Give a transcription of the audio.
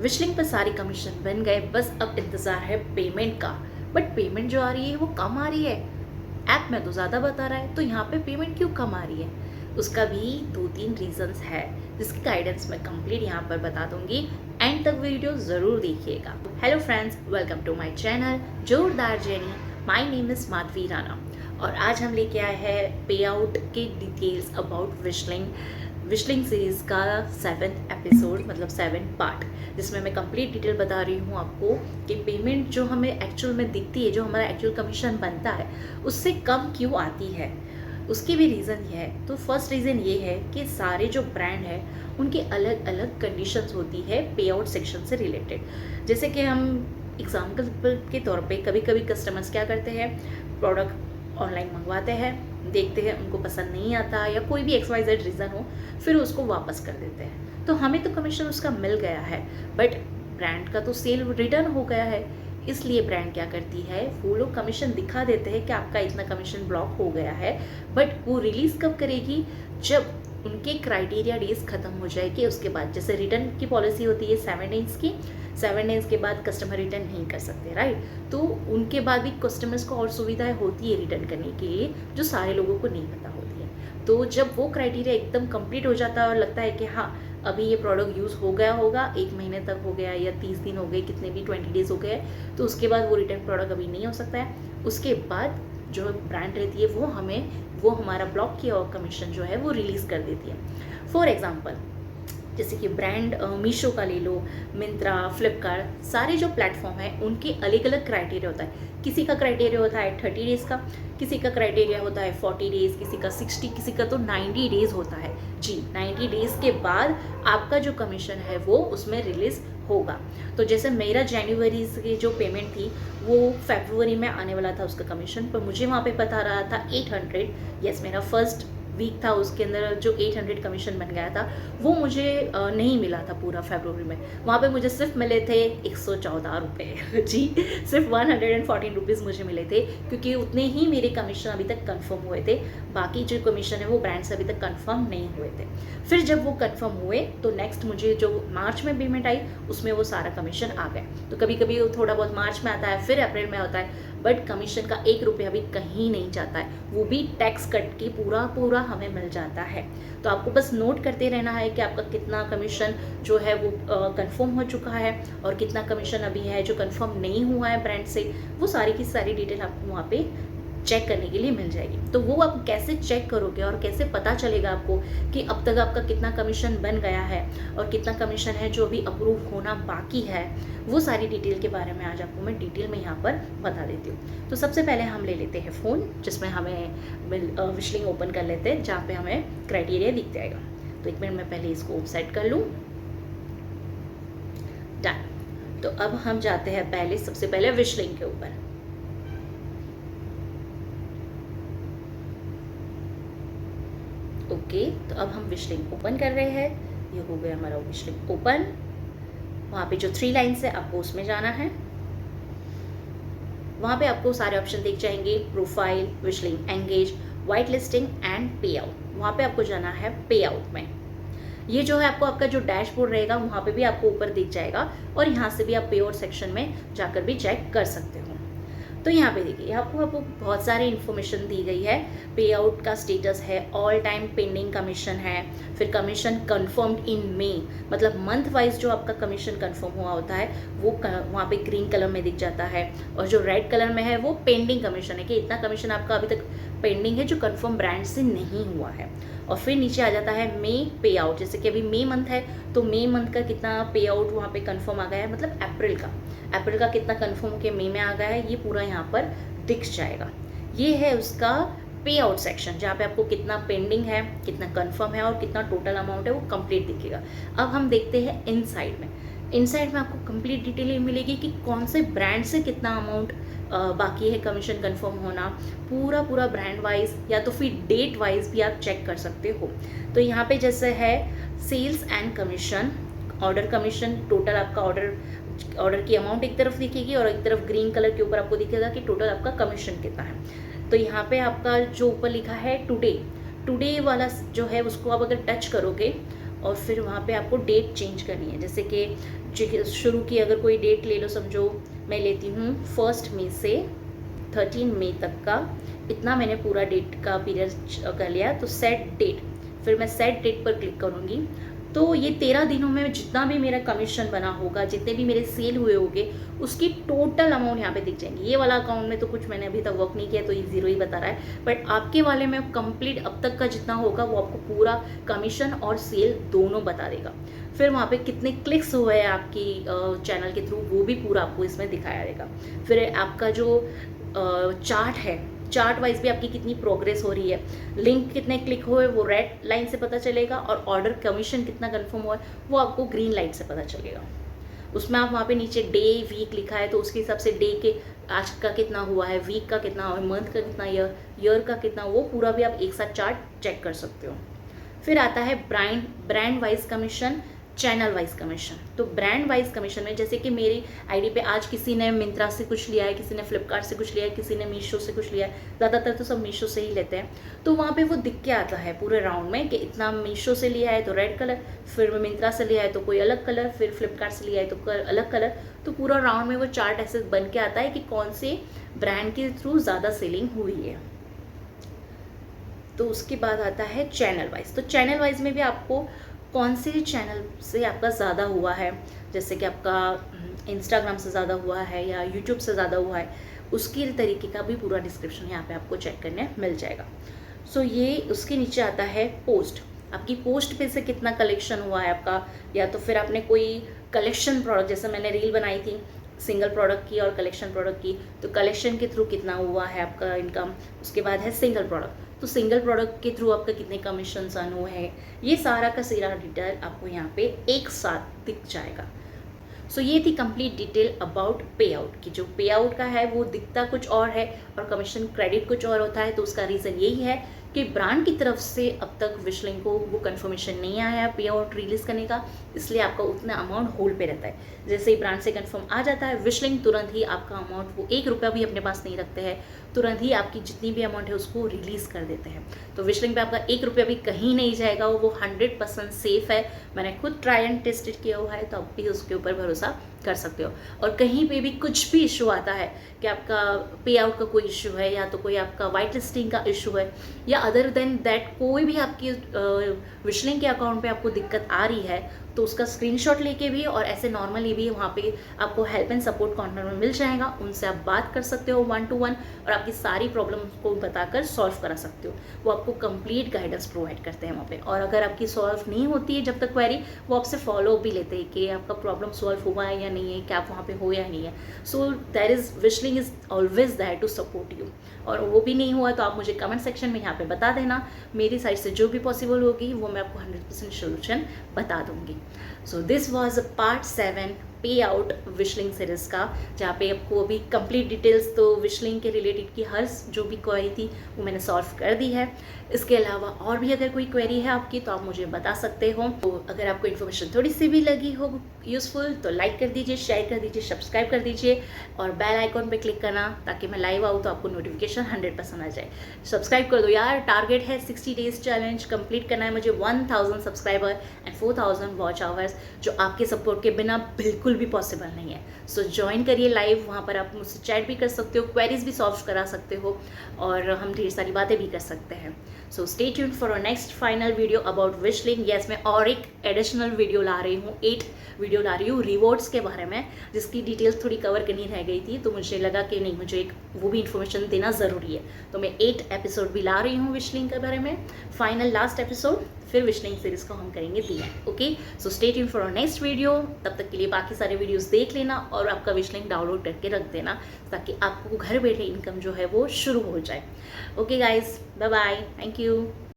विशलिंग पर सारे कमीशन बन गए, बस अब इंतज़ार है पेमेंट का। बट पेमेंट जो आ रही है वो कम आ रही है। ऐप में तो ज़्यादा बता रहा है, तो यहाँ पे पेमेंट क्यों कम आ रही है? उसका भी 2-3 रीजंस है, जिसकी गाइडेंस मैं कंप्लीट यहाँ पर बता दूंगी। एंड तक वीडियो ज़रूर देखिएगा। Hello friends, welcome to my channel Zordaar journey. My name is Madhavi Rana और आज हम लेके आए हैं पे आउट के डिटेल्स अबाउट विशलिंग सीरीज़ का 7th एपिसोड, मतलब 7 पार्ट, जिसमें मैं कंप्लीट डिटेल बता रही हूँ आपको कि पेमेंट जो हमें एक्चुअल में दिखती है, जो हमारा एक्चुअल कमीशन बनता है, उससे कम क्यों आती है। उसकी भी रीज़न ये है। तो फर्स्ट रीज़न ये है कि सारे जो ब्रांड है उनकी अलग अलग कंडीशंस होती है पे आउट सेक्शन से रिलेटेड। जैसे कि हम एग्जाम्पल के तौर पे कभी कभी कस्टमर्स क्या करते हैं, प्रोडक्ट ऑनलाइन मंगवाते हैं, देखते हैं उनको पसंद नहीं आता या कोई भी XYZ रीज़न हो, फिर उसको वापस कर देते हैं। तो हमें तो कमीशन उसका मिल गया है, बट ब्रांड का तो सेल रिटर्न हो गया है। इसलिए ब्रांड क्या करती है, वो लोग कमीशन दिखा देते हैं कि आपका इतना कमीशन ब्लॉक हो गया है, बट वो रिलीज़ कब करेगी, जब उनके क्राइटेरिया डेज ख़त्म हो जाएगी। उसके बाद जैसे रिटर्न की पॉलिसी होती है 7 डेज की, 7 डेज के बाद कस्टमर रिटर्न नहीं कर सकते, राइट। तो उनके बाद भी कस्टमर्स को और सुविधाएं होती है रिटर्न करने के लिए, जो सारे लोगों को नहीं पता होती है। तो जब वो क्राइटेरिया एकदम कंप्लीट हो जाता है और लगता है कि हाँ अभी ये प्रोडक्ट यूज़ हो गया होगा, 1 महीने तक हो गया या 30 दिन हो गए, कितने भी 20 डेज हो गए, तो उसके बाद वो रिटर्न प्रोडक्ट अभी नहीं हो सकता है। उसके बाद जो ब्रांड रहती है वो हमारा ब्लॉक किया हुआ कमीशन जो है वो रिलीज़ कर देती है। फॉर एग्जांपल जैसे कि ब्रांड मीशो का ले लो, मिंत्रा, फ्लिपकार्ट, सारे जो प्लेटफॉर्म है उनके अलग अलग क्राइटेरिया होता है। किसी का क्राइटेरिया होता है 30 डेज़ का, किसी का क्राइटेरिया होता है 40 डेज़, किसी का 60, किसी का तो 90 डेज़ होता है। जी, 90 डेज़ के बाद आपका जो कमीशन है वो उसमें रिलीज़ होगा। तो जैसे मेरा जनवरी की जो पेमेंट थी वो फरवरी में आने वाला था उसका कमीशन, पर मुझे वहाँ पे बता रहा था 800। यस, मेरा फर्स्ट वीक था, उसके अंदर जो 800 कमीशन बन गया था वो मुझे नहीं मिला था पूरा फरवरी में। वहाँ पे मुझे सिर्फ मिले थे 114 रुपये जी, सिर्फ 114 रुपीज़ मुझे मिले थे, क्योंकि उतने ही मेरे कमीशन अभी तक कंफर्म हुए थे। बाकी जो कमीशन है वो ब्रांड से अभी तक कंफर्म नहीं हुए थे। फिर जब वो कंफर्म हुए तो नेक्स्ट मुझे जो मार्च में पेमेंट आई उसमें वो सारा कमीशन आ गया। तो कभी कभी थोड़ा बहुत मार्च में आता है, फिर अप्रैल में होता है, बट कमीशन का 1 रुपया भी कहीं नहीं जाता है, वो भी टैक्स कट के पूरा पूरा हमें मिल जाता है। तो आपको बस नोट करते रहना है कि आपका कितना कमीशन जो है वो कंफर्म हो चुका है और कितना कमीशन अभी है जो कंफर्म नहीं हुआ है ब्रांड से। वो सारी की सारी डिटेल आपको वहाँ पे चेक करने के लिए मिल जाएगी। तो वो आप कैसे चेक करोगे और कैसे पता चलेगा आपको कि अब तक आपका कितना कमीशन बन गया है और कितना कमीशन है जो अभी अप्रूव होना बाकी है, वो सारी डिटेल के बारे में आज आपको मैं डिटेल में यहाँ पर बता देती हूँ। तो सबसे पहले हम ले लेते हैं फ़ोन, जिसमें हमें विशलिंग ओपन कर लेते हैं, जहाँ पे हमें क्राइटेरिया दिख जाएगा। तो 1 मिनट में पहले इसको सेट कर लूँ। डन। तो अब हम जाते हैं पहले, सबसे पहले विशलिंग के ऊपर। ओके, तो अब हम विशलिंग ओपन कर रहे हैं। ये हो गया हमारा विशलिंग ओपन। वहाँ पे जो 3 लाइन्स है आपको उसमें जाना है। वहाँ पे आपको सारे ऑप्शन दिख जाएंगे, profile, whistling engage, white listing and pay out. वहाँ पे आपको जाना है पे आउट में। ये जो है आपको आपका जो डैशबोर्ड रहेगा वहाँ पे भी आपको ऊपर दिख जाएगा, और यहाँ से भी आप पे आउट सेक्शन में जाकर भी चेक कर सकते हो। तो यहाँ पे देखिए आपको बहुत सारी इन्फॉर्मेशन दी गई है। पे आउट का स्टेटस है, ऑल टाइम पेंडिंग कमीशन है, फिर कमीशन कंफर्म्ड इन मई, मतलब मंथ वाइज जो आपका कमीशन कंफर्म हुआ होता है वो वहाँ पे ग्रीन कलर में दिख जाता है, और जो रेड कलर में है वो पेंडिंग कमीशन है कि इतना कमीशन आपका अभी तक पेंडिंग है जो कंफर्म ब्रांड से नहीं हुआ है। और फिर नीचे आ जाता है मई पे आउट, जैसे कि अभी मई मंथ है तो मई मंथ का कितना पे आउट वहाँ पे कंफर्म आ गया है, मतलब अप्रैल का कितना कंफर्म होकर मई में आ गया है, ये पूरा यहाँ पर दिख जाएगा। ये है उसका पे आउट सेक्शन, जहाँ पे आपको कितना पेंडिंग है, कितना कंफर्म है और कितना टोटल अमाउंट है वो कंप्लीट दिखेगा। अब हम देखते हैं इनसाइड में। इनसाइड में आपको कंप्लीट डिटेल मिलेगी कि कौन से ब्रांड से कितना अमाउंट बाकी है कमीशन कंफर्म होना, पूरा ब्रांड वाइज या तो फिर डेट वाइज भी आप चेक कर सकते हो। तो यहाँ पे जैसे है sales and commission, order commission, total आपका ऑर्डर की अमाउंट एक तरफ दिखेगी और एक तरफ ग्रीन कलर के ऊपर आपको दिखेगा कि टोटल आपका कमीशन कितना है। तो यहाँ पे आपका जो ऊपर लिखा है टुडे वाला जो है उसको आप अगर टच करोगे और फिर वहाँ पे आपको डेट चेंज करनी है, जैसे कि शुरू की अगर कोई डेट ले लो, समझो मैं लेती हूँ 1 मई से 13 मई तक का, इतना मैंने पूरा डेट का पीरियड कर लिया। तो सेट डेट, फिर मैं सेट डेट पर क्लिक करूँगी। तो ये 13 दिनों में जितना भी मेरा कमीशन बना होगा, जितने भी मेरे सेल हुए होंगे, उसकी टोटल अमाउंट यहाँ पे दिख जाएंगी। ये वाला अकाउंट में तो कुछ मैंने अभी तक वर्क नहीं किया, तो ये ज़ीरो ही बता रहा है, बट आपके वाले में कंप्लीट अब तक का जितना होगा वो आपको पूरा कमीशन और सेल दोनों बता देगा। फिर वहाँ पे कितने क्लिक्स हुए हैं आपकी चैनल के थ्रू, वो भी पूरा आपको इसमें दिखाया जाएगा। फिर आपका जो चार्ट है, चार्ट वाइज भी आपकी कितनी प्रोग्रेस हो रही है, लिंक कितने क्लिक हुए वो रेड लाइन से पता चलेगा, और ऑर्डर कमीशन कितना कंफर्म हुआ है वो आपको ग्रीन लाइन से पता चलेगा। उसमें आप वहाँ पे नीचे डे वीक लिखा है, तो उसके हिसाब से डे के आज का कितना हुआ है, वीक का कितना हुआ है, मंथ का कितना, ईयर का कितना, वो पूरा भी आप एक साथ चार्ट चेक कर सकते हो। फिर आता है brand wise commission, channel wise commission. तो ब्रांड वाइज कमीशन में जैसे कि मेरी आईडी पे आज किसी ने मिंत्रा से कुछ लिया है, किसी ने फ्लिपकार्ट से कुछ लिया है, किसी ने मीशो से कुछ लिया है, ज़्यादातर तो सब मीशो से ही लेते हैं। तो वहाँ पे वो दिख के आता है पूरे राउंड में कि इतना मीशो से लिया है तो रेड कलर, फिर मिंत्रा से लिया है तो कोई अलग कलर, फिर फ्लिपकार्ट से लिया है तो अलग कलर। तो पूरा राउंड में वो चार्ट ऐसे बन के आता है कि कौन से ब्रांड के थ्रू ज़्यादा सेलिंग हुई है। तो उसके बाद आता है चैनल वाइज। तो चैनल वाइज में भी आपको कौन से चैनल से आपका ज़्यादा हुआ है, जैसे कि आपका इंस्टाग्राम से ज़्यादा हुआ है या यूट्यूब से ज़्यादा हुआ है, उसकी तरीके का भी पूरा डिस्क्रिप्शन यहाँ पे आपको चेक करने मिल जाएगा। सो ये उसके नीचे आता है पोस्ट, आपकी पोस्ट पे से कितना कलेक्शन हुआ है आपका, या तो फिर आपने कोई कलेक्शन प्रोडक्ट, जैसे मैंने रील बनाई थी सिंगल प्रोडक्ट की और कलेक्शन प्रोडक्ट की, तो कलेक्शन के थ्रू कितना हुआ है आपका इनकम। उसके बाद है सिंगल प्रोडक्ट, तो सिंगल प्रोडक्ट के थ्रू आपका कितने कमीशन अर्न हुए हैं, ये सारा का सारा डिटेल आपको यहाँ पे एक साथ दिख जाएगा। सो ये थी कंप्लीट डिटेल अबाउट पे आउट की। जो पे आउट का है वो दिखता कुछ और है और कमीशन क्रेडिट कुछ और होता है। तो उसका रीज़न यही है कि ब्रांड की तरफ से अब तक विशलिंग को वो कंफर्मेशन नहीं आया है पे आउट रिलीज़ करने का, इसलिए आपका उतना अमाउंट होल्ड पे रहता है। जैसे ही ब्रांड से कंफर्म आ जाता है विशलिंग, तुरंत ही आपका अमाउंट, वो 1 रुपया भी अपने पास नहीं रखते हैं, तुरंत ही आपकी जितनी भी अमाउंट है उसको रिलीज़ कर देते हैं। तो विशलिंग पे आपका 1 रुपया भी कहीं नहीं जाएगा, वो 100% सेफ़ है। मैंने खुद ट्राई एंड टेस्टेड किया हुआ है, तो आप भी उसके ऊपर भरोसा कर सकते हो। और कहीं पे भी कुछ भी इशू आता है कि आपका पे आउट का कोई इशू है, या तो कोई आपका वाइट लिस्टिंग का इशू है, या अदर देन दैट कोई भी आपकी विशलिंग के अकाउंट पे आपको दिक्कत आ रही है, तो उसका स्क्रीनशॉट लेके भी और ऐसे नॉर्मली भी वहाँ पे आपको हेल्प एंड सपोर्ट कॉर्नर में मिल जाएगा। उनसे आप बात कर सकते हो 1 to 1 और आपकी सारी प्रॉब्लम को बताकर सॉल्व करा सकते हो। वो आपको कंप्लीट गाइडेंस प्रोवाइड करते हैं वहाँ पे। और अगर आपकी सॉल्व नहीं होती है जब तक क्वेरी, वो आपसे फॉलो भी लेते हैं कि आपका प्रॉब्लम सॉल्व हुआ है या नहीं है, क्या आप वहाँ पे हो या नहीं है। So that is whistling is always that to support you. और वो भी नहीं हुआ तो आप मुझे कमेंट सेक्शन में यहाँ पे बता देना, मेरी साइड से जो भी पॉसिबल होगी वो मैं आपको 100% सोल्यूशन बता दूंगी। सो दिस वॉज पार्ट 7 पे आउट विशलिंग सीरीज का, जहाँ पे आपको अभी कंप्लीट डिटेल्स तो विशलिंग के रिलेटेड की हर जो भी क्वेरी थी वो मैंने सॉल्व कर दी है। इसके अलावा और भी अगर कोई क्वेरी है आपकी तो आप मुझे बता सकते हो। तो अगर आपको इन्फॉर्मेशन थोड़ी सी भी लगी हो यूज़फुल तो लाइक कर दीजिए, शेयर कर दीजिए, सब्सक्राइब कर दीजिए और बेल आइकॉन पे क्लिक करना, ताकि मैं लाइव आऊँ तो आपको नोटिफिकेशन 100% आ जाए। सब्सक्राइब कर दो यार, टारगेट है 60 डेज चैलेंज कंप्लीट करना है मुझे, 1000 सब्सक्राइबर एंड 4000 वॉच आवर्स, जो आपके सपोर्ट के बिना बिल्कुल भी पॉसिबल नहीं है। सो ज्वाइन करिए लाइव, वहाँ पर आप मुझसे चैट भी कर सकते हो, क्वेरीज भी सॉल्व करा सकते हो और हम ढेर सारी बातें भी कर सकते हैं। So stay tuned for a next final video about whistling. Yes, मैं और एक एडिशनल वीडियो ला रही हूँ, 8 वीडियो ला रही हूँ रिवॉर्ड्स के बारे में, जिसकी डिटेल्स थोड़ी कवर करनी रह गई थी, तो मुझे लगा कि नहीं, मुझे एक वो भी इन्फॉर्मेशन देना ज़रूरी है। तो मैं 8 एपिसोड भी ला रही हूँ विशलिंग के बारे में, फाइनल लास्ट एपिसोड, फिर विशलिंग सीरीज को हम करेंगे दी है। Okay, so stay tuned for a next video. तब तक के लिए बाकी सारे वीडियोस देख लेना और आपका विशलिंग डाउनलोड करके रख देना, ताकि आपको घर बैठे इनकम जो है वो शुरू हो जाए। Okay guys, bye bye, thank you.